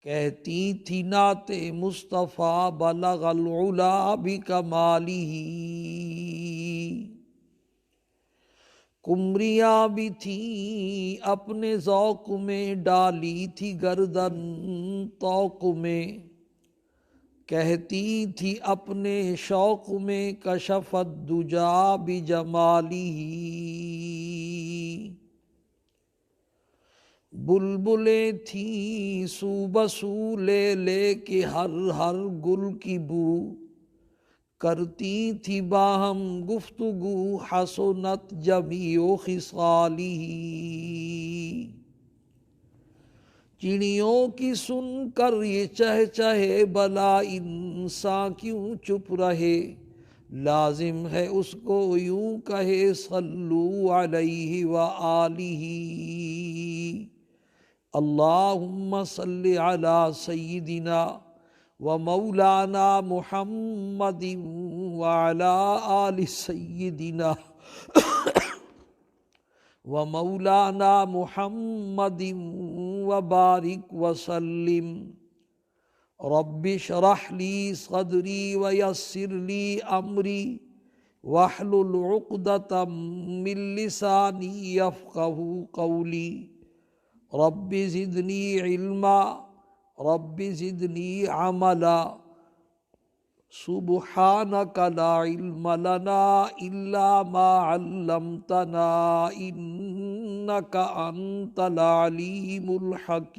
کہتی تھی نعت مصطفیٰ بلغ العلا بکمالہ، کمریاں بھی تھیں اپنے ذوق میں، ڈالی تھی گردن طوق میں، کہتی تھی اپنے شوق میں کشف الدجا بجمالہ، بلبلیں تھیں سو بسو لے لے کے ہر گل کی بو، کرتی تھی باہم گفتگو حسنت جمیع خصالہ، چڑیوں کی سن کر یہ چہچہے بلا انسان کیوں چپ رہے، لازم ہے اس کو یوں کہے صلو علیہ وآلہ، اللہم صلی علی سیدنا و مولانا محمد وعلی آل سیدنا و مولانا محمد وبارک وسلم، رب اشرح لی صدری ویسر لی امری واحلل عقدۃ من لسانی یفقہوا قولی، رب زدنی علما رب زدنی عملا، سبحانک لا علم لنا الا ما علمتنا انک انت العلیم الحکیم۔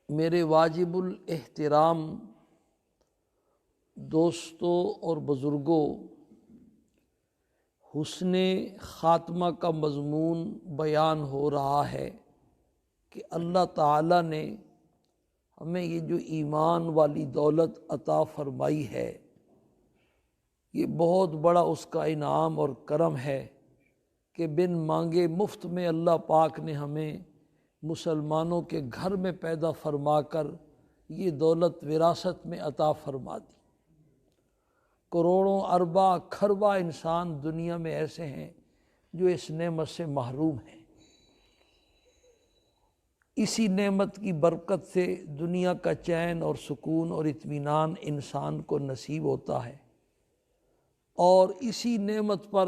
میرے واجب الاحترام دوستوں اور بزرگوں، حسن خاتمہ کا مضمون بیان ہو رہا ہے کہ اللہ تعالیٰ نے ہمیں یہ جو ایمان والی دولت عطا فرمائی ہے، یہ بہت بڑا اس کا انعام اور کرم ہے کہ بن مانگے مفت میں اللہ پاک نے ہمیں مسلمانوں کے گھر میں پیدا فرما کر یہ دولت وراثت میں عطا فرما دی۔ کروڑوں ارباں کھرباں انسان دنیا میں ایسے ہیں جو اس نعمت سے محروم ہیں۔ اسی نعمت کی برکت سے دنیا کا چین اور سکون اور اطمینان انسان کو نصیب ہوتا ہے، اور اسی نعمت پر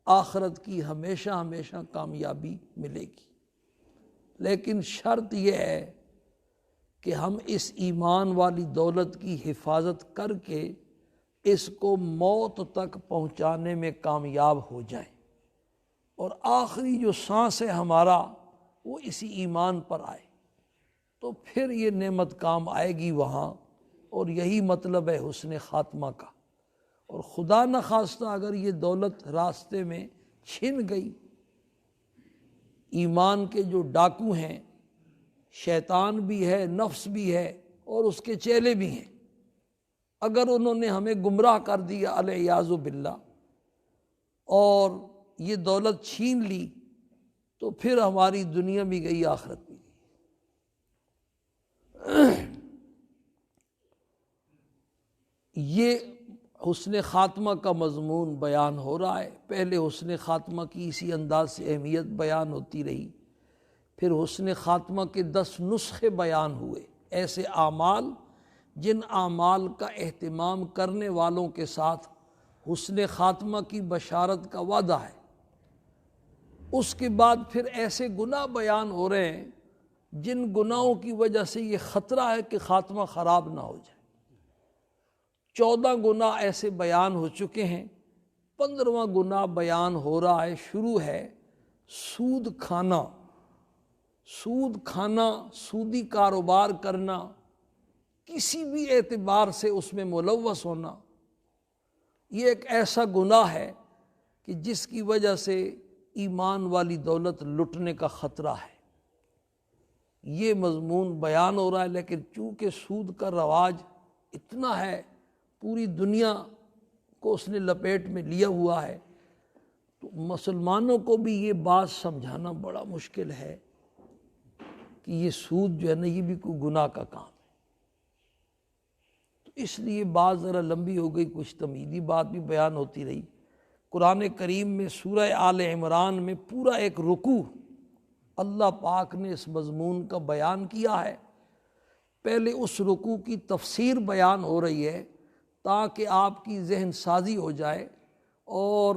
آخرت کی ہمیشہ ہمیشہ کامیابی ملے گی۔ لیکن شرط یہ ہے کہ ہم اس ایمان والی دولت کی حفاظت کر کے اس کو موت تک پہنچانے میں کامیاب ہو جائیں، اور آخری جو سانس ہے ہمارا وہ اسی ایمان پر آئے، تو پھر یہ نعمت کام آئے گی وہاں، اور یہی مطلب ہے حسن خاتمہ کا۔ اور خدا نخواستہ اگر یہ دولت راستے میں چھن گئی، ایمان کے جو ڈاکو ہیں، شیطان بھی ہے، نفس بھی ہے، اور اس کے چیلے بھی ہیں، اگر انہوں نے ہمیں گمراہ کر دیا العیاذ باللہ اور یہ دولت چھین لی، تو پھر ہماری دنیا بھی گئی، آخرت بھی گئی۔ یہ حسن خاتمہ کا مضمون بیان ہو رہا ہے۔ پہلے حسن خاتمہ کی اسی انداز سے اہمیت بیان ہوتی رہی، پھر حسن خاتمہ کے 10 نسخے بیان ہوئے، ایسے اعمال جن اعمال کا اہتمام کرنے والوں کے ساتھ حسن خاتمہ کی بشارت کا وعدہ ہے۔ اس کے بعد پھر ایسے گناہ بیان ہو رہے ہیں جن گناہوں کی وجہ سے یہ خطرہ ہے کہ خاتمہ خراب نہ ہو جائے۔ 14 گناہ ایسے بیان ہو چکے ہیں، 15واں گناہ بیان ہو رہا ہے۔ شروع ہے سود کھانا، سودی کاروبار کرنا، کسی بھی اعتبار سے اس میں ملوث ہونا، یہ ایک ایسا گناہ ہے کہ جس کی وجہ سے ایمان والی دولت لٹنے کا خطرہ ہے۔ یہ مضمون بیان ہو رہا ہے، لیکن چونکہ سود کا رواج اتنا ہے، پوری دنیا کو اس نے لپیٹ میں لیا ہوا ہے، تو مسلمانوں کو بھی یہ بات سمجھانا بڑا مشکل ہے کہ یہ سود جو ہے نا، یہ بھی کوئی گناہ کا کام ہے۔ تو اس لیے بات ذرا لمبی ہو گئی، کچھ تمہیدی بات بھی بیان ہوتی رہی، قرآن کریم میں سورہ آل عمران میں پورا ایک رکوع اللہ پاک نے اس مضمون کا بیان کیا ہے۔ پہلے اس رکوع کی تفسیر بیان ہو رہی ہے تاکہ آپ کی ذہن سازی ہو جائے اور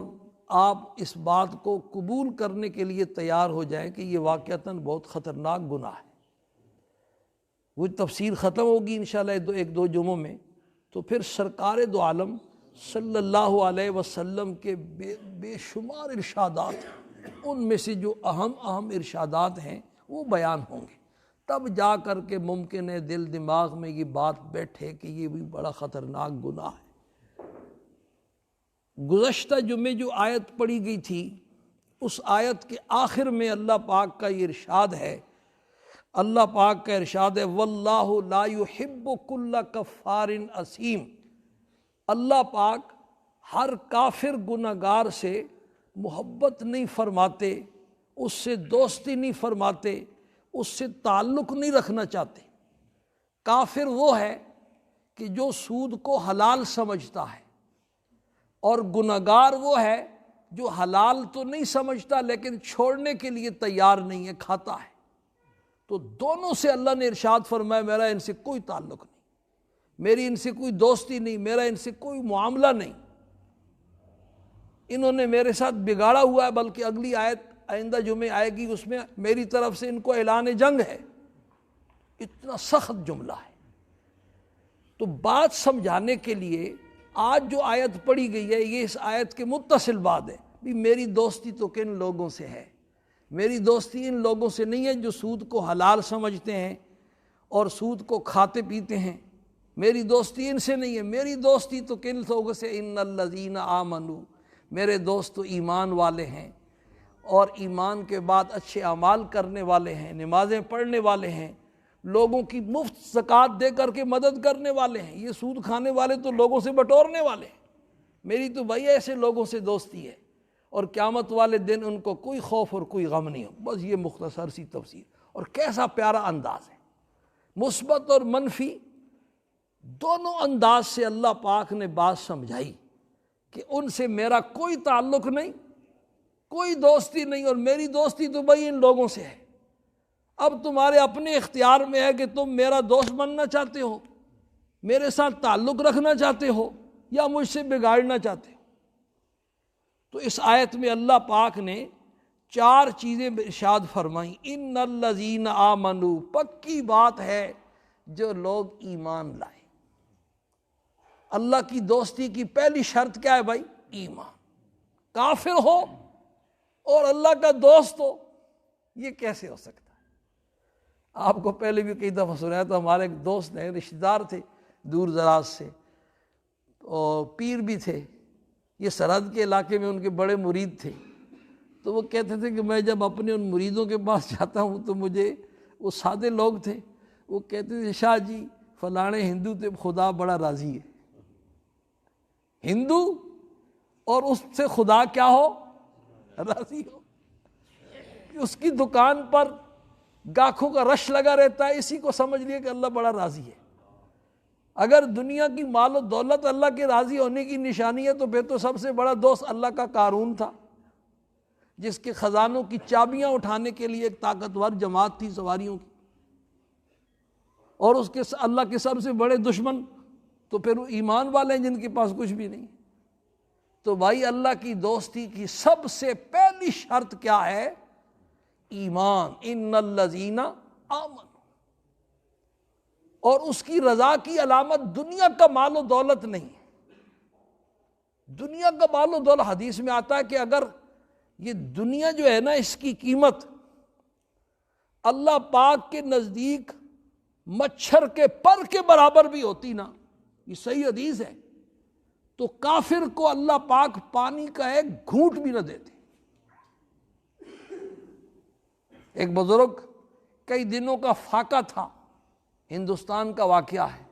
آپ اس بات کو قبول کرنے کے لیے تیار ہو جائیں کہ یہ واقعتاً بہت خطرناک گناہ ہے۔ وہ تفسیر ختم ہوگی انشاءاللہ ایک دو جمعوں میں، تو پھر سرکار دو عالم صلی اللہ علیہ وسلم کے بے شمار ارشادات ہیں، ان میں سے جو اہم ارشادات ہیں وہ بیان ہوں گے، تب جا کر کے ممکن ہے دل دماغ میں یہ بات بیٹھے کہ یہ بھی بڑا خطرناک گناہ ہے۔ گزشتہ جمعے جو آیت پڑھی گئی تھی، اس آیت کے آخر میں اللہ پاک کا یہ ارشاد ہے، اللہ پاک کا ارشاد ہے واللہ لا یحب کل کفار اثیم۔ اللہ پاک ہر کافر گناہگار سے محبت نہیں فرماتے، اس سے دوستی نہیں فرماتے، اس سے تعلق نہیں رکھنا چاہتے۔ کافر وہ ہے کہ جو سود کو حلال سمجھتا ہے، اور گناہگار وہ ہے جو حلال تو نہیں سمجھتا لیکن چھوڑنے کے لیے تیار نہیں ہے، کھاتا ہے۔ تو دونوں سے اللہ نے ارشاد فرمایا میرا ان سے کوئی تعلق نہیں، میری ان سے کوئی دوستی نہیں، میرا ان سے کوئی معاملہ نہیں، انہوں نے میرے ساتھ بگاڑا ہوا ہے، بلکہ اگلی آیت آئندہ جمعے آئے گی اس میں میری طرف سے ان کو اعلان جنگ ہے۔ اتنا سخت جملہ ہے۔ تو بات سمجھانے کے لیے آج جو آیت پڑھی گئی ہے یہ اس آیت کے متصل بات ہے، بھی میری دوستی تو کن لوگوں سے ہے؟ میری دوستی ان لوگوں سے نہیں ہے جو سود کو حلال سمجھتے ہیں اور سود کو کھاتے پیتے ہیں، میری دوستی ان سے نہیں ہے، میری دوستی تو کن لوگوں سے ان الذین آمنوا، میرے دوست تو ایمان والے ہیں، اور ایمان کے بعد اچھے اعمال کرنے والے ہیں، نمازیں پڑھنے والے ہیں، لوگوں کی مفت زکوٰۃ دے کر کے مدد کرنے والے ہیں۔ یہ سود کھانے والے تو لوگوں سے بٹورنے والے ہیں، میری تو بھائی ایسے لوگوں سے دوستی ہے، اور قیامت والے دن ان کو کوئی خوف اور کوئی غم نہیں ہو۔ بس یہ مختصر سی تفسیر، اور کیسا پیارا انداز ہے، مثبت اور منفی دونوں انداز سے اللہ پاک نے بات سمجھائی کہ ان سے میرا کوئی تعلق نہیں، کوئی دوستی نہیں، اور میری دوستی تو بھائی ان لوگوں سے ہے۔ اب تمہارے اپنے اختیار میں ہے کہ تم میرا دوست بننا چاہتے ہو، میرے ساتھ تعلق رکھنا چاہتے ہو، یا مجھ سے بگاڑنا چاہتے ہو۔ تو اس آیت میں اللہ پاک نے 4 چیزیں ارشاد فرمائیں۔ ان الذین آمنوا، پکی بات ہے جو لوگ ایمان لائیں۔ اللہ کی دوستی کی پہلی شرط کیا ہے بھائی؟ ایمان۔ کافر ہو اور اللہ کا دوست ہو، یہ کیسے ہو سکتا ہے؟ آپ کو پہلے بھی کئی دفعہ سنایا تو ہمارے ایک دوست ہیں، رشتہ دار تھے دور دراز سے، اور پیر بھی تھے، یہ سرحد کے علاقے میں ان کے بڑے مرید تھے۔ تو وہ کہتے تھے کہ میں جب اپنے ان مریدوں کے پاس جاتا ہوں تو مجھے، وہ سادے لوگ تھے، وہ کہتے تھے شاہ جی فلانے ہندو تھے، خدا بڑا راضی ہے۔ ہندو اور اس سے خدا کیا ہو؟ راضی ہو۔ اس کی دکان پر گاہکوں کا رش لگا رہتا ہے، اسی کو سمجھ لیے کہ اللہ بڑا راضی ہے۔ اگر دنیا کی مال و دولت اللہ کے راضی ہونے کی نشانی ہے تو پھر تو سب سے بڑا دوست اللہ کا قارون تھا، جس کے خزانوں کی چابیاں اٹھانے کے لیے ایک طاقتور جماعت تھی سواریوں کی، اور اس کے اللہ کے سب سے بڑے دشمن تو پھر وہ ایمان والے ہیں جن کے پاس کچھ بھی نہیں۔ تو بھائی اللہ کی دوستی کی سب سے پہلی شرط کیا ہے؟ ایمان۔ ان الذین آمنوا۔ اور اس کی رضا کی علامت دنیا کا مال و دولت نہیں، دنیا کا مال و دولت، حدیث میں آتا ہے کہ اگر یہ دنیا جو ہے نا اس کی قیمت اللہ پاک کے نزدیک مچھر کے پر کے برابر بھی ہوتی نا، یہ صحیح حدیث ہے، تو کافر کو اللہ پاک پانی کا ایک گھونٹ بھی نہ دیتے۔ ایک بزرگ، کئی دنوں کا فاقہ تھا، ہندوستان کا واقعہ ہے،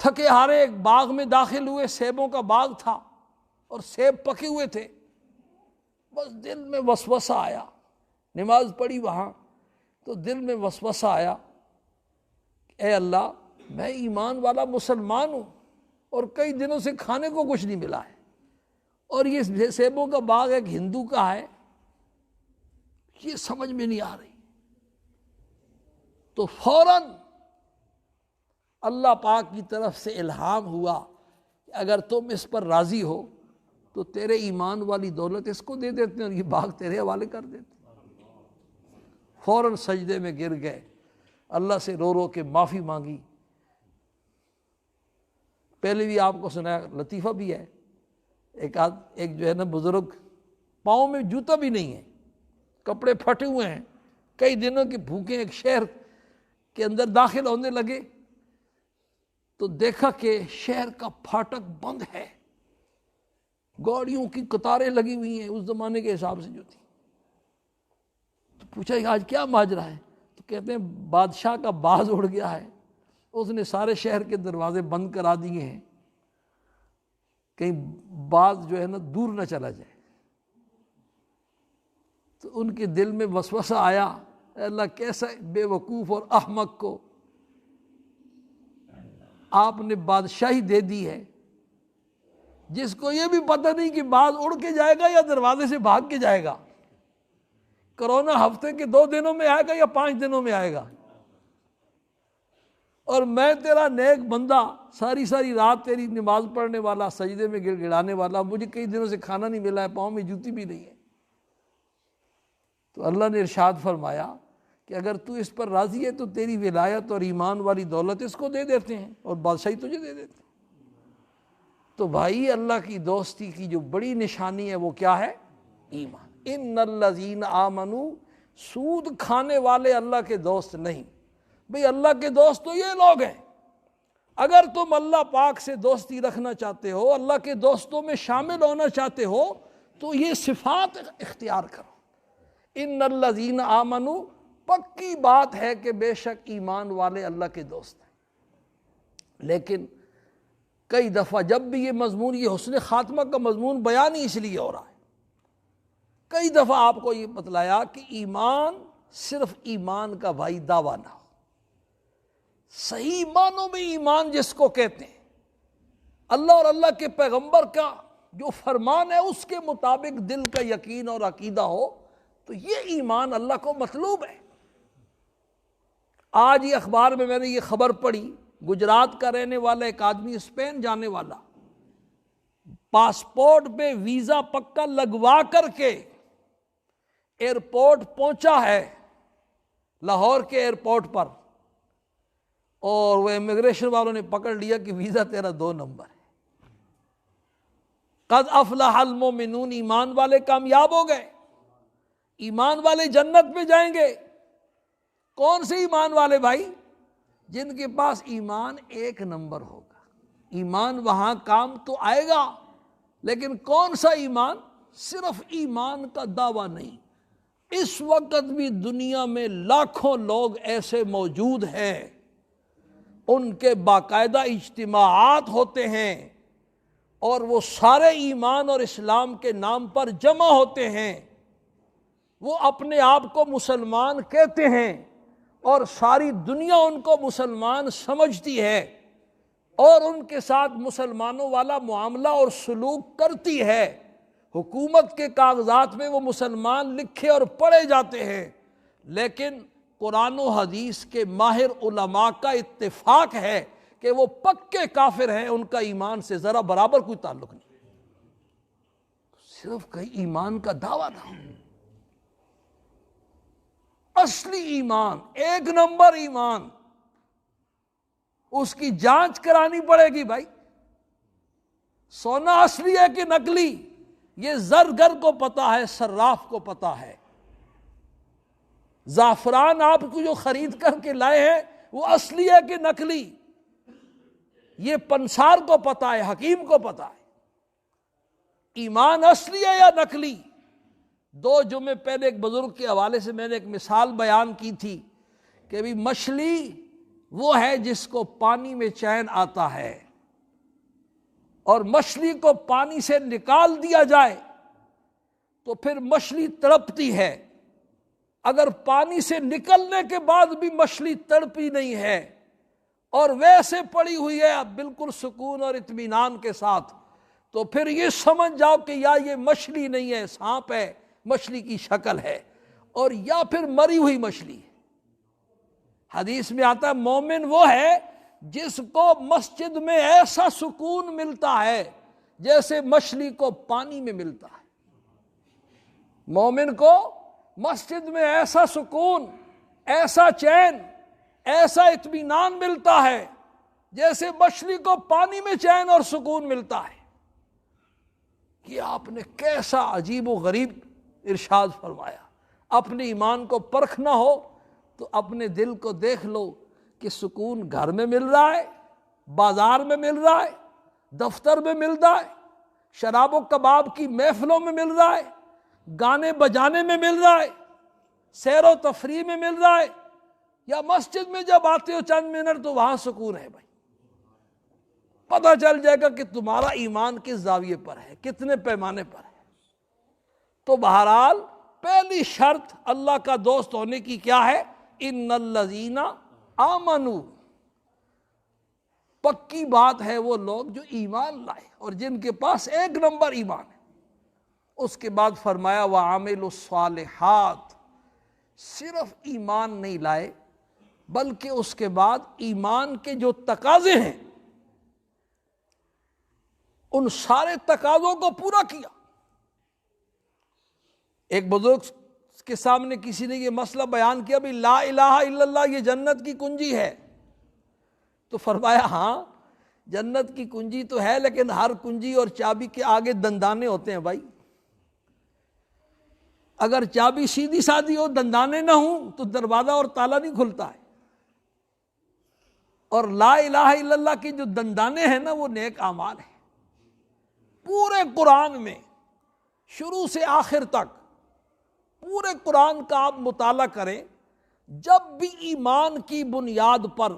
تھکے ہارے ایک باغ میں داخل ہوئے، سیبوں کا باغ تھا اور سیب پکے ہوئے تھے، بس دل میں وسوسہ آیا، نماز پڑھی وہاں تو دل میں وسوسہ آیا، اے اللہ میں ایمان والا مسلمان ہوں، اور کئی دنوں سے کھانے کو کچھ نہیں ملا ہے، اور یہ سیبوں کا باغ ایک ہندو کا ہے، یہ سمجھ میں نہیں آ رہی۔ تو فوراً اللہ پاک کی طرف سے الہام ہوا کہ اگر تم اس پر راضی ہو تو تیرے ایمان والی دولت اس کو دے دیتے ہیں اور یہ باغ تیرے حوالے کر دیتے ہیں۔ فوراً سجدے میں گر گئے، اللہ سے رو رو کے معافی مانگی۔ پہلے بھی آپ کو سنایا، لطیفہ بھی ہے، ایک جو ہے نا بزرگ، پاؤں میں جوتا بھی نہیں ہے، کپڑے پھٹے ہوئے ہیں، کئی دنوں کے بھوکے، ایک شہر کے اندر داخل ہونے لگے تو دیکھا کہ شہر کا پھاٹک بند ہے، گاڑیوں کی قطاریں لگی ہوئی ہیں اس زمانے کے حساب سے جو تھی۔ تو پوچھا کہ آج کیا ماجرا ہے؟ تو کہتے ہیں بادشاہ کا باز اڑ گیا ہے، اس نے سارے شہر کے دروازے بند کرا دیے ہیں، کہیں باز جو ہے نا دور نہ چلا جائے۔ تو ان کے دل میں وسوسہ آیا، اے اللہ کیسا بے وقوف اور احمق کو آپ نے بادشاہی دے دی ہے، جس کو یہ بھی پتہ نہیں کہ باز اڑ کے جائے گا یا دروازے سے بھاگ کے جائے گا، کرونا ہفتے کے 2 دنوں میں آئے گا یا 5 دنوں میں آئے گا، اور میں تیرا نیک بندہ، ساری ساری رات تیری نماز پڑھنے والا، سجدے میں گڑ گڑانے والا، مجھے کئی دنوں سے کھانا نہیں ملا ہے، پاؤں میں جوتی بھی نہیں ہے۔ تو اللہ نے ارشاد فرمایا کہ اگر تو اس پر راضی ہے تو تیری ولایت اور ایمان والی دولت اس کو دے دیتے ہیں اور بادشاہی تجھے دے دیتے ہیں۔ تو بھائی اللہ کی دوستی کی جو بڑی نشانی ہے وہ کیا ہے؟ ایمان۔ ان الذین آمنوا، سود کھانے والے اللہ کے دوست نہیں۔ بھئی اللہ کے دوست تو یہ لوگ ہیں، اگر تم اللہ پاک سے دوستی رکھنا چاہتے ہو، اللہ کے دوستوں میں شامل ہونا چاہتے ہو تو یہ صفات اختیار کرو۔ ان الذین آمنوا، پکی بات ہے کہ بے شک ایمان والے اللہ کے دوست ہیں، لیکن کئی دفعہ جب بھی یہ مضمون، یہ حسن خاتمہ کا مضمون بیان ہی اس لیے ہو رہا ہے، کئی دفعہ آپ کو یہ بتلایا کہ ایمان صرف ایمان کا بھائی دعویٰ نہ ہو، صحیح معنوں میں ایمان جس کو کہتے ہیں، اللہ اور اللہ کے پیغمبر کا جو فرمان ہے اس کے مطابق دل کا یقین اور عقیدہ ہو، تو یہ ایمان اللہ کو مطلوب ہے۔ آج یہ اخبار میں نے یہ خبر پڑھی، گجرات کا رہنے والا ایک آدمی، اسپین جانے والا، پاسپورٹ پہ ویزا پکا لگوا کر کے ایئرپورٹ پہنچا ہے، لاہور کے ایئرپورٹ پر، اور وہ امیگریشن والوں نے پکڑ لیا کہ ویزا تیرا 2 نمبر ہے۔ قد افلح المؤمنون، ایمان والے کامیاب ہو گئے، ایمان والے جنت میں جائیں گے۔ کون سے ایمان والے بھائی؟ جن کے پاس ایمان 1 نمبر ہوگا۔ ایمان وہاں کام تو آئے گا، لیکن کون سا ایمان؟ صرف ایمان کا دعویٰ نہیں۔ اس وقت بھی دنیا میں لاکھوں لوگ ایسے موجود ہیں، ان کے باقاعدہ اجتماعات ہوتے ہیں اور وہ سارے ایمان اور اسلام کے نام پر جمع ہوتے ہیں، وہ اپنے آپ کو مسلمان کہتے ہیں اور ساری دنیا ان کو مسلمان سمجھتی ہے اور ان کے ساتھ مسلمانوں والا معاملہ اور سلوک کرتی ہے۔ حکومت کے کاغذات میں وہ مسلمان لکھے اور پڑھے جاتے ہیں، لیکن قرآن و حدیث کے ماہر علماء کا اتفاق ہے کہ وہ پکے کافر ہیں، ان کا ایمان سے ذرا برابر کوئی تعلق نہیں۔ صرف کہیں ایمان کا دعویٰ نہ ہو، اصلی ایمان، 1 نمبر ایمان، اس کی جانچ کرانی پڑے گی بھائی۔ سونا اصلی ہے کہ نقلی، یہ زرگر کو پتا ہے، صراف کو پتا ہے۔ زعفران آپ کو جو خرید کر کے لائے ہیں وہ اصلی ہے کہ نقلی، یہ پنسار کو پتا ہے، حکیم کو پتا ہے۔ ایمان اصلی ہے یا نقلی؟ 2 جمعے پہلے ایک بزرگ کے حوالے سے میں نے ایک مثال بیان کی تھی کہ بھی مچھلی وہ ہے جس کو پانی میں چین آتا ہے، اور مچھلی کو پانی سے نکال دیا جائے تو پھر مچھلی تڑپتی ہے۔ اگر پانی سے نکلنے کے بعد بھی مچھلی تڑپی نہیں ہے اور ویسے پڑی ہوئی ہے بالکل سکون اور اطمینان کے ساتھ، تو پھر یہ سمجھ جاؤ کہ یا یہ مچھلی نہیں ہے، سانپ ہے، مچھلی کی شکل ہے، اور یا پھر مری ہوئی مچھلی ہے۔ حدیث میں آتا ہے مومن وہ ہے جس کو مسجد میں ایسا سکون ملتا ہے جیسے مچھلی کو پانی میں ملتا ہے۔ مومن کو مسجد میں ایسا سکون، ایسا چین، ایسا اطمینان ملتا ہے جیسے مچھلی کو پانی میں چین اور سکون ملتا ہے۔ یہ آپ نے کیسا عجیب و غریب ارشاد فرمایا۔ اپنے ایمان کو پرکھنا ہو تو اپنے دل کو دیکھ لو کہ سکون گھر میں مل رہا ہے، بازار میں مل رہا ہے، دفتر میں مل رہا ہے، شراب و کباب کی محفلوں میں مل رہا ہے، گانے بجانے میں مل رہا ہے، سیر و تفریح میں مل رہا ہے، یا مسجد میں جب آتے ہو چند منٹ تو وہاں سکون ہے۔ بھائی پتہ چل جائے گا کہ تمہارا ایمان کس زاویے پر ہے، کتنے پیمانے پر ہے۔ تو بہرحال پہلی شرط اللہ کا دوست ہونے کی کیا ہے؟ ان الذین آمنوا، پکی بات ہے وہ لوگ جو ایمان لائے اور جن کے پاس ایک نمبر ایمان ہے۔ اس کے بعد فرمایا وعملوا الصالحات، صرف ایمان نہیں لائے بلکہ اس کے بعد ایمان کے جو تقاضے ہیں ان سارے تقاضوں کو پورا کیا۔ ایک بزرگ کے سامنے کسی نے یہ مسئلہ بیان کیا بھی لا الہ الا اللہ یہ جنت کی کنجی ہے، تو فرمایا ہاں جنت کی کنجی تو ہے، لیکن ہر کنجی اور چابی کے آگے دندانے ہوتے ہیں بھائی۔ اگر چابی سیدھی سادھی ہو، دندانے نہ ہوں تو دروازہ اور تالا نہیں کھلتا ہے۔ اور لا الہ الا اللہ کی جو دندانے ہیں نا وہ نیک اعمال ہیں۔ پورے قرآن میں شروع سے آخر تک پورے قرآن کا آپ مطالعہ کریں، جب بھی ایمان کی بنیاد پر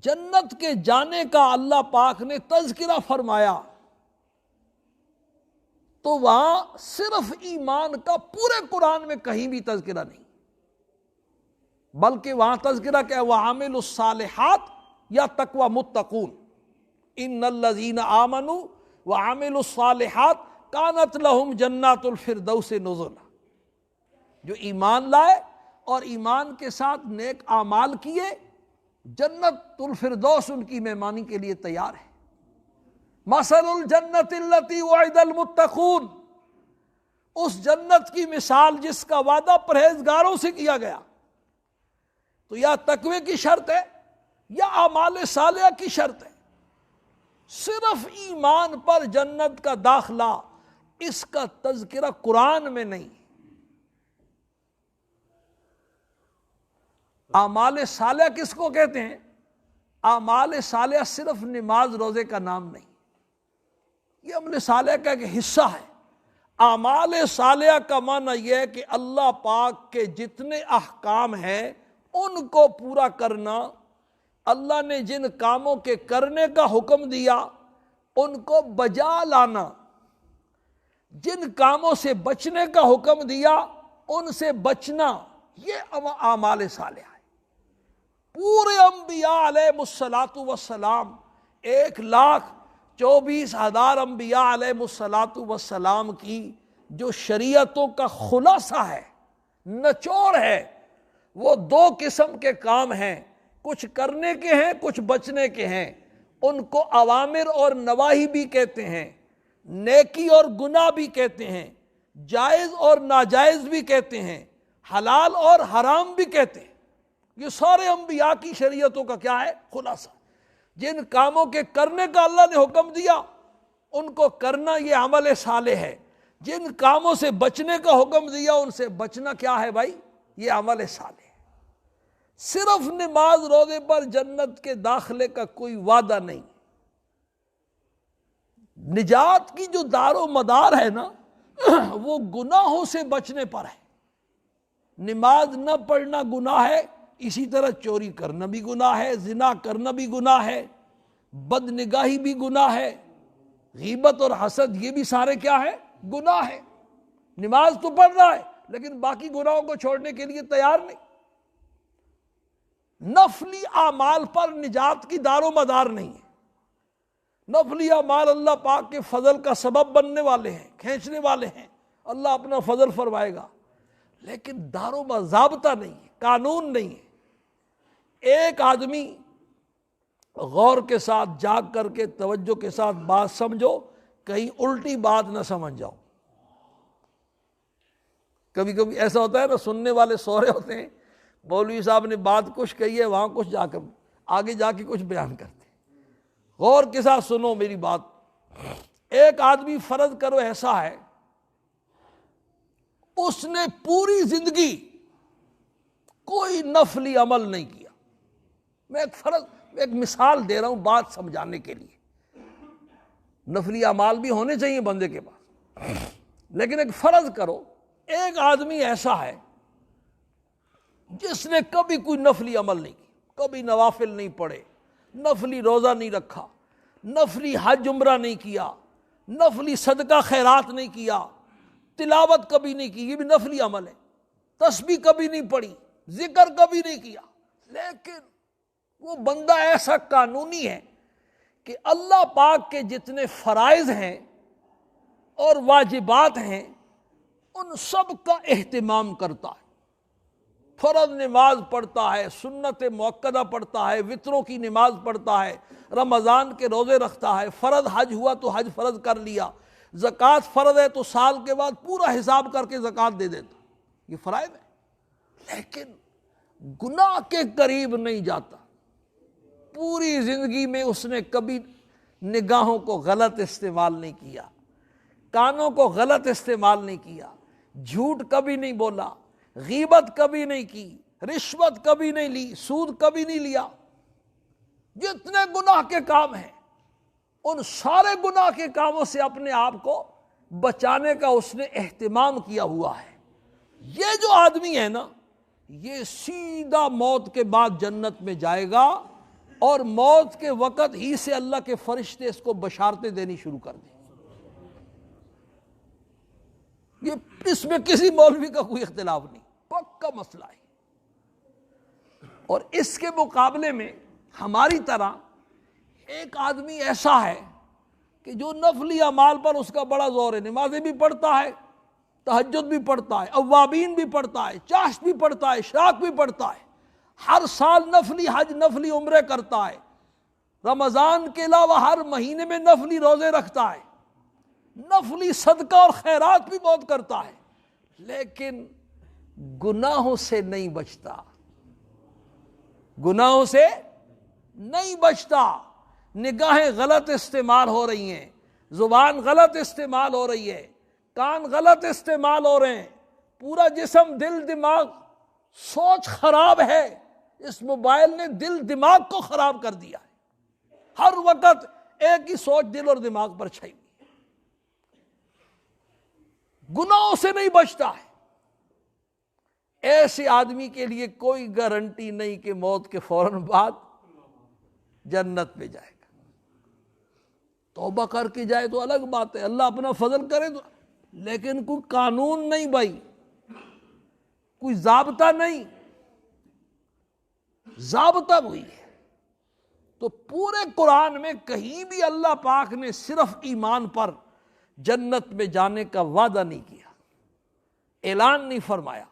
جنت کے جانے کا اللہ پاک نے تذکرہ فرمایا تو وہاں صرف ایمان کا پورے قرآن میں کہیں بھی تذکرہ نہیں، بلکہ وہاں تذکرہ کیا ہے؟ وعاملوا الصالحات یا تقوی متقون، ان الذین آمنوا وعاملوا الصالحات کانت لہم جنات الفردوس نزلا۔ جو ایمان لائے اور ایمان کے ساتھ نیک اعمال کیے، جنت الفردوس ان کی مہمانی کے لیے تیار ہے۔ مثل الجنت التی وعد المتقون، اس جنت کی مثال جس کا وعدہ پرہیزگاروں سے کیا گیا۔ تو یا تقوی کی شرط ہے یا اعمال صالحہ کی شرط ہے۔ صرف ایمان پر جنت کا داخلہ، اس کا تذکرہ قرآن میں نہیں۔ اعمال صالحہ کس کو کہتے ہیں؟ اعمال صالحہ صرف نماز روزے کا نام نہیں، یہ عمل صالح کا ایک حصہ ہے۔ اعمال صالحہ کا معنی یہ ہے کہ اللہ پاک کے جتنے احکام ہیں ان کو پورا کرنا، اللہ نے جن کاموں کے کرنے کا حکم دیا ان کو بجا لانا، جن کاموں سے بچنے کا حکم دیا ان سے بچنا، یہ اعمال صالحہ ہے۔ پورے انبیاء علیہ الصلاۃ والسلام 1,24,000 انبیاء علیہ الصلاۃ والسلام کی جو شریعتوں کا خلاصہ ہے، نچوڑ ہے، وہ 2 قسم کے کام ہیں، کچھ کرنے کے ہیں، کچھ بچنے کے ہیں۔ ان کو اوامر اور نواہی بھی کہتے ہیں، نیکی اور گناہ بھی کہتے ہیں، جائز اور ناجائز بھی کہتے ہیں، حلال اور حرام بھی کہتے ہیں۔ یہ سارے انبیاء کی شریعتوں کا کیا ہے؟ خلاصہ۔ جن کاموں کے کرنے کا اللہ نے حکم دیا ان کو کرنا، یہ عمل صالح ہے۔ جن کاموں سے بچنے کا حکم دیا ان سے بچنا کیا ہے بھائی؟ یہ عمل صالح ہے۔ صرف نماز روزے پر جنت کے داخلے کا کوئی وعدہ نہیں۔ نجات کی جو دار و مدار ہے نا وہ گناہوں سے بچنے پر ہے۔ نماز نہ پڑھنا گناہ ہے، اسی طرح چوری کرنا بھی گناہ ہے، زنا کرنا بھی گناہ ہے، بد نگاہی بھی گناہ ہے، غیبت اور حسد یہ بھی سارے کیا ہے؟ گناہ ہے۔ نماز تو پڑھ رہا ہے لیکن باقی گناہوں کو چھوڑنے کے لیے تیار نہیں۔ نفلی اعمال پر نجات کی دار و مدار نہیں ہے۔ نفلی اعمال اللہ پاک کے فضل کا سبب بننے والے ہیں، کھینچنے والے ہیں، اللہ اپنا فضل فرمائے گا، لیکن دار و ضابطہ نہیں ہے، قانون نہیں ہے۔ ایک آدمی غور کے ساتھ جاگ کر کے توجہ کے ساتھ بات سمجھو، کہیں الٹی بات نہ سمجھ جاؤ۔ کبھی کبھی ایسا ہوتا ہے نا، سننے والے سو رہے ہوتے ہیں، مولوی صاحب نے بات کچھ کہی ہے، وہاں کچھ جا کر آگے جا کے کچھ بیان کرتے ہیں۔ غور کے ساتھ سنو میری بات۔ ایک آدمی فرض کرو ایسا ہے، اس نے پوری زندگی کوئی نفلی عمل نہیں کیا۔ میں ایک مثال دے رہا ہوں بات سمجھانے کے لیے۔ نفلی اعمال بھی ہونے چاہیے بندے کے پاس، لیکن ایک فرض کرو ایک آدمی ایسا ہے جس نے کبھی کوئی نفلی عمل نہیں کیا، کبھی نوافل نہیں پڑھے، نفلی روزہ نہیں رکھا، نفلی حج عمرہ نہیں کیا، نفلی صدقہ خیرات نہیں کیا، تلاوت کبھی نہیں کی، یہ بھی نفلی عمل ہے، تسبیح کبھی نہیں پڑھی، ذکر کبھی نہیں کیا، لیکن وہ بندہ ایسا قانونی ہے کہ اللہ پاک کے جتنے فرائض ہیں اور واجبات ہیں ان سب کا اہتمام کرتا ہے۔ فرض نماز پڑھتا ہے، سنت مؤکدہ پڑھتا ہے، وطروں کی نماز پڑھتا ہے، رمضان کے روزے رکھتا ہے، فرض حج ہوا تو حج فرض کر لیا، زکوٰۃ فرض ہے تو سال کے بعد پورا حساب کر کے زکوٰۃ دے دیتا، یہ فرائض ہے، لیکن گناہ کے قریب نہیں جاتا۔ پوری زندگی میں اس نے کبھی نگاہوں کو غلط استعمال نہیں کیا، کانوں کو غلط استعمال نہیں کیا، جھوٹ کبھی نہیں بولا، غیبت کبھی نہیں کی، رشوت کبھی نہیں لی، سود کبھی نہیں لیا۔ جتنے گناہ کے کام ہیں ان سارے گناہ کے کاموں سے اپنے آپ کو بچانے کا اس نے اہتمام کیا ہوا ہے۔ یہ جو آدمی ہے نا، یہ سیدھا موت کے بعد جنت میں جائے گا، اور موت کے وقت ہی سے اللہ کے فرشتے اس کو بشارتیں دینی شروع کر دیں۔ یہ اس میں کسی مولوی کا کوئی اختلاف نہیں، پکا مسئلہ ہے۔ اور اس کے مقابلے میں ہماری طرح ایک آدمی ایسا ہے کہ جو نفلی اعمال پر اس کا بڑا زور ہے، نمازیں بھی پڑھتا ہے، تہجد بھی پڑھتا ہے، اوابین بھی پڑھتا ہے، چاشت بھی پڑھتا ہے، اشراق بھی پڑھتا ہے، ہر سال نفلی حج نفلی عمرے کرتا ہے، رمضان کے علاوہ ہر مہینے میں نفلی روزے رکھتا ہے، نفلی صدقہ اور خیرات بھی بہت کرتا ہے، لیکن گناہوں سے نہیں بچتا، گناہوں سے نہیں بچتا۔ نگاہیں غلط استعمال ہو رہی ہیں، زبان غلط استعمال ہو رہی ہے، کان غلط استعمال ہو رہے ہیں، پورا جسم دل دماغ سوچ خراب ہے۔ اس موبائل نے دل دماغ کو خراب کر دیا ہے، ہر وقت ایک ہی سوچ دل اور دماغ پر چھائی ہوئی ہے، گناہوں سے نہیں بچتا ہے۔ ایسے آدمی کے لیے کوئی گارنٹی نہیں کہ موت کے فوراً بعد جنت میں جائے گا۔ توبہ کر کے جائے تو الگ بات ہے، اللہ اپنا فضل کرے تو، لیکن کوئی قانون نہیں بھائی، کوئی ضابطہ نہیں، ضابطہ وہی ہے۔ تو پورے قرآن میں کہیں بھی اللہ پاک نے صرف ایمان پر جنت میں جانے کا وعدہ نہیں کیا، اعلان نہیں فرمایا،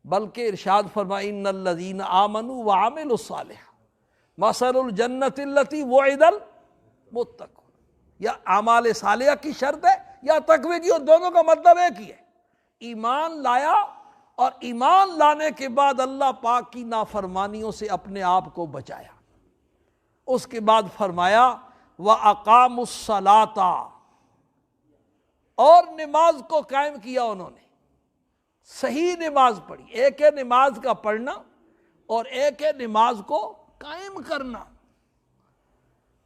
بلکہ ارشاد فرمایا ان الذین آمنوا وعملوا الصالحات مثل الجنۃ التی وعد المتقون۔ یا اعمال صالحہ کی شرط ہے یا تقوی کی، اور دونوں کا مطلب ایک ہی ہے، ایمان لایا اور ایمان لانے کے بعد اللہ پاک کی نافرمانیوں سے اپنے آپ کو بچایا۔ اس کے بعد فرمایا وَأَقَامُوا الصَّلَاةَ، اور نماز کو قائم کیا انہوں نے، صحیح نماز پڑھی۔ ایک ہے نماز کا پڑھنا اور ایک ہے نماز کو قائم کرنا۔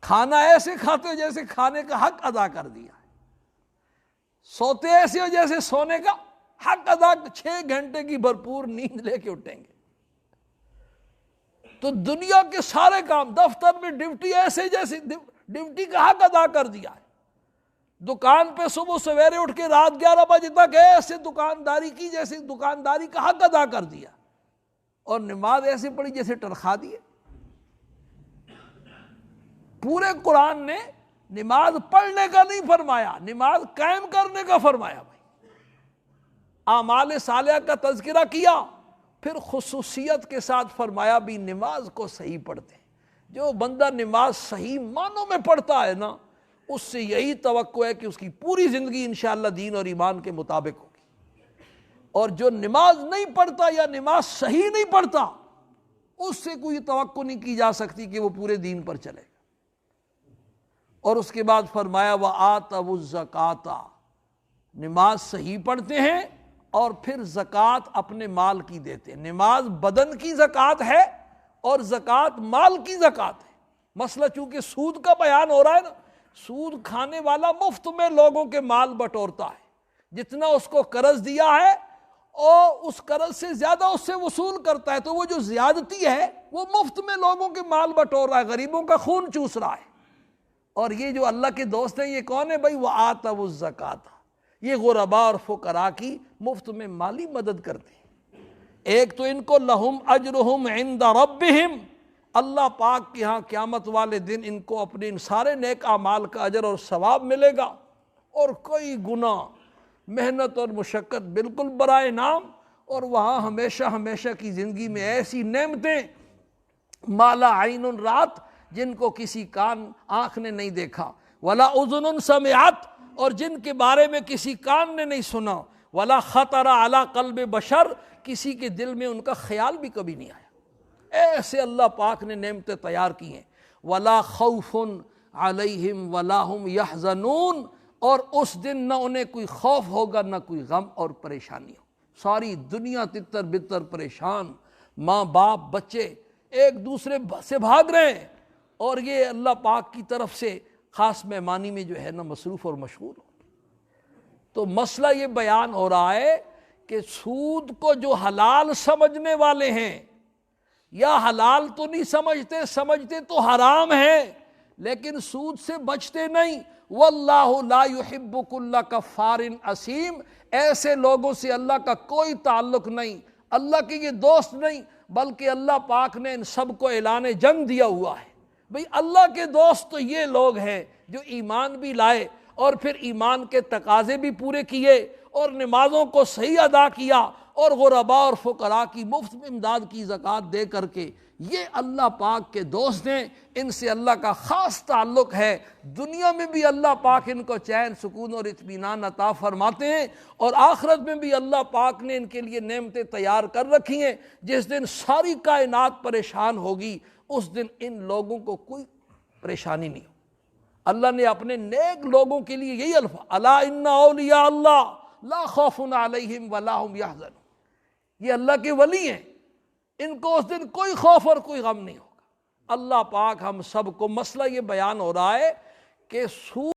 کھانا ایسے کھاتے ہو جیسے کھانے کا حق ادا کر دیا ہے، سوتے ایسے ہو جیسے سونے کا حق ادا، 6 گھنٹے کی بھرپور نیند لے کے اٹھیں گے۔ تو دنیا کے سارے کام، دفتر میں ڈیوٹی ایسے جیسے ڈیوٹی کا حق ادا کر دیا ہے، دکان پہ صبح سویرے اٹھ کے رات 11 بجے تک ایسے دکانداری کی جیسے دکانداری کا حق ادا کر دیا۔ اور نماز ایسے پڑھی جیسے ٹرخا دیے۔ پورے قرآن نے نماز پڑھنے کا نہیں فرمایا، نماز قائم کرنے کا فرمایا۔ بھائی اعمال صالحہ کا تذکرہ کیا، پھر خصوصیت کے ساتھ فرمایا بھی نماز کو صحیح پڑھتے ہیں۔ جو بندہ نماز صحیح معنوں میں پڑھتا ہے نا، اس سے یہی توقع ہے کہ اس کی پوری زندگی انشاءاللہ دین اور ایمان کے مطابق ہوگی۔ اور جو نماز نہیں پڑھتا یا نماز صحیح نہیں پڑھتا، اس سے کوئی توقع نہیں کی جا سکتی کہ وہ پورے دین پر چلے گا۔ اور اس کے بعد فرمایا وَآتَوُا الزَّکَاةَ، نماز صحیح پڑھتے ہیں اور پھر زکوٰۃ اپنے مال کی دیتے ہیں۔ نماز بدن کی زکوٰۃ ہے اور زکوٰۃ مال کی زکوٰۃ ہے۔ مسئلہ چونکہ سود کا بیان ہو رہا ہے نا، سود کھانے والا مفت میں لوگوں کے مال بٹورتا ہے، جتنا اس کو قرض دیا ہے اور اس قرض سے زیادہ اس سے وصول کرتا ہے، تو وہ جو زیادتی ہے وہ مفت میں لوگوں کے مال بٹور رہا ہے، غریبوں کا خون چوس رہا ہے۔ اور یہ جو اللہ کے دوست ہیں یہ کون ہے بھائی؟ وَآتَوُا الزَّکَاةَ، یہ غرباء اور فقراء کی مفت میں مالی مدد کرتے ہیں۔ ایک تو ان کو لہم اجرہم عند ربہم، اللہ پاک کے ہاں قیامت والے دن ان کو اپنے ان سارے نیک اعمال کا اجر اور ثواب ملے گا، اور کوئی گناہ محنت اور مشقت بالکل برائے نام، اور وہاں ہمیشہ ہمیشہ کی زندگی میں ایسی نعمتیں مالا عین رات، جن کو کسی کان آنکھ نے نہیں دیکھا، ولا اذن سمعت، اور جن کے بارے میں کسی کان نے نہیں سنا، ولا خطر علی قلب بشر، کسی کے دل میں ان کا خیال بھی کبھی نہیں آیا۔ ایسے اللہ پاک نے نعمتیں تیار کی ہیں۔ ولا خوف علیہم ولا هم یحزنون، اور اس دن نہ انہیں کوئی خوف ہوگا نہ کوئی غم اور پریشانی ہو۔ ساری دنیا تتر بتر پریشان، ماں باپ بچے ایک دوسرے سے بھاگ رہے ہیں، اور یہ اللہ پاک کی طرف سے خاص مہمانی میں جو ہے نا مصروف اور مشغول ہو۔ تو مسئلہ یہ بیان ہو رہا ہے کہ سود کو جو حلال سمجھنے والے ہیں، یا حلال تو نہیں سمجھتے، سمجھتے تو حرام ہے لیکن سود سے بچتے نہیں، واللہ لا یحب کل کفار اثیم، ایسے لوگوں سے اللہ کا کوئی تعلق نہیں، اللہ کے یہ دوست نہیں، بلکہ اللہ پاک نے ان سب کو اعلان جنگ دیا ہوا ہے۔ بھئی اللہ کے دوست تو یہ لوگ ہیں جو ایمان بھی لائے اور پھر ایمان کے تقاضے بھی پورے کیے اور نمازوں کو صحیح ادا کیا اور غرباء اور فقراء کی مفت امداد کی زکوٰۃ دے کر کے، یہ اللہ پاک کے دوست ہیں، ان سے اللہ کا خاص تعلق ہے۔ دنیا میں بھی اللہ پاک ان کو چین سکون اور اطمینان عطا فرماتے ہیں، اور آخرت میں بھی اللہ پاک نے ان کے لیے نعمتیں تیار کر رکھی ہیں۔ جس دن ساری کائنات پریشان ہوگی، اس دن ان لوگوں کو کوئی پریشانی نہیں ہو۔ اللہ نے اپنے نیک لوگوں کے لیے یہی الفاظ، الا ان اولیاء اللہ لا خوف علیہم ولا هم یحزنون، یہ اللہ کے ولی ہیں، ان کو اس دن کوئی خوف اور کوئی غم نہیں ہوگا۔ اللہ پاک ہم سب کو، مسئلہ یہ بیان ہو رہا ہے کہ سود